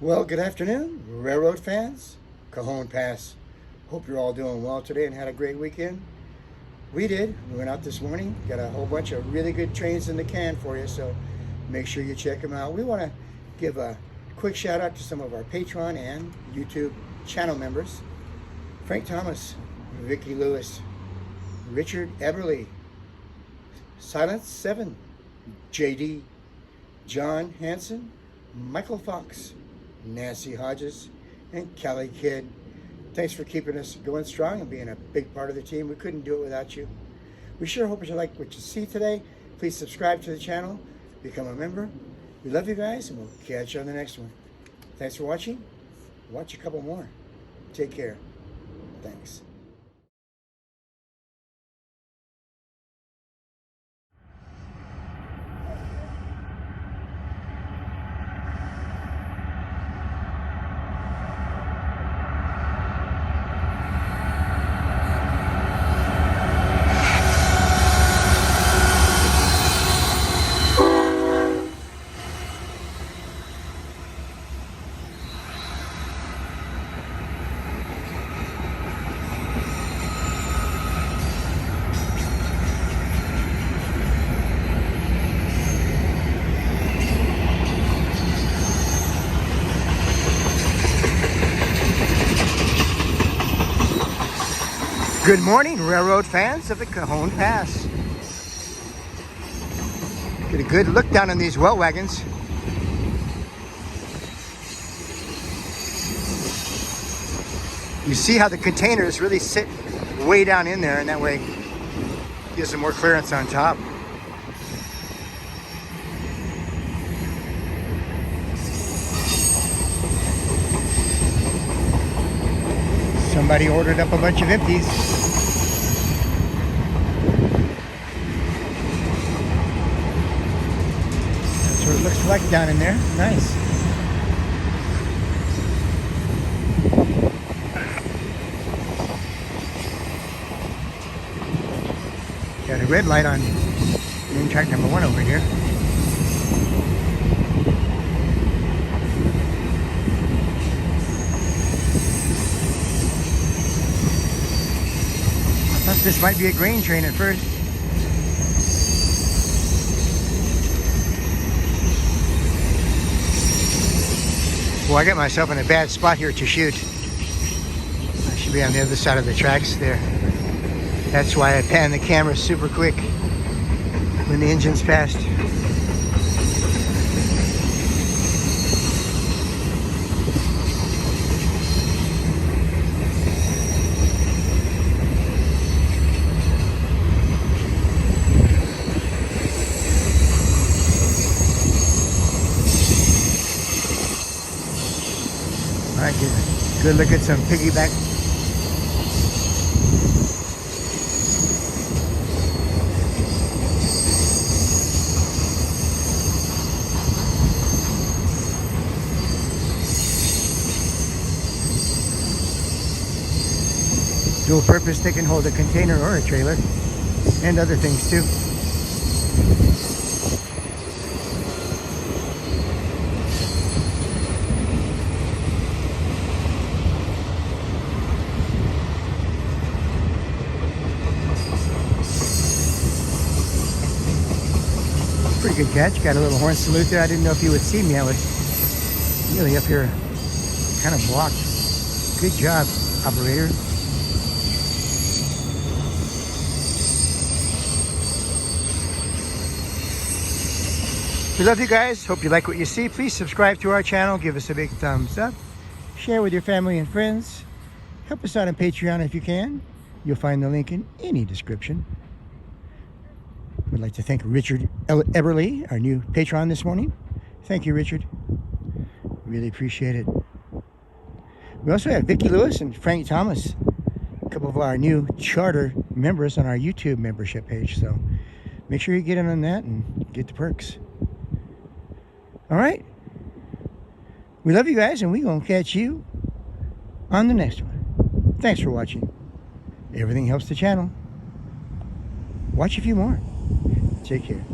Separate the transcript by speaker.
Speaker 1: Well, good afternoon, railroad fans. Cajon Pass. Hope you're all doing well today and had a great weekend. We did. We went out this morning, got a whole bunch of really good trains in the can for you, so make sure you check them out. We want to give a quick shout out to some of our Patreon and YouTube channel members. Frank Thomas, Vicki Lewis, Richard Eberly, Silence 7, JD, John Hanson, Michael Fox, Nancy Hodges, and Kelly Kidd. Thanks for keeping us going strong and being a big part of the team. We couldn't do it without you. We sure hope you like what you see today. Please subscribe to the channel, become a member. We love you guys, and we'll catch you on the next one. Thanks for watching. Watch a couple more. Take care. Thanks. Good morning, railroad fans of the Cajon Pass. Get a good look down on these well wagons. You see how the containers really sit way down in there, and that way gives them more clearance on top. Somebody ordered up a bunch of empties. That's what it looks like down in there. Nice. Got a red light on main track number 1 over here. I thought this might be a grain train at first. Well, I got myself in a bad spot here to shoot. I should be on the other side of the tracks there. That's why I pan the camera super quick when the engine's passed. All right, get a good look at some piggyback. Dual purpose, they can hold a container or a trailer and other things too. Pretty good catch. Got a little horn salute there. I didn't know if you would see me. I was really up here, kind of blocked. Good job, operator. We love you guys. Hope you like what you see. Please subscribe to our channel. Give us a big thumbs up. Share with your family and friends. Help us out on Patreon if you can. You'll find the link in any description. We'd like to thank Richard Eberly, our new patron this morning. Thank you, Richard. Really appreciate it. We also have Vicki Lewis and Frank Thomas, a couple of our new charter members on our YouTube membership page. So make sure you get in on that and get the perks. All right. We love you guys, and we're going to catch you on the next one. Thanks for watching. Everything helps the channel. Watch a few more. Take care.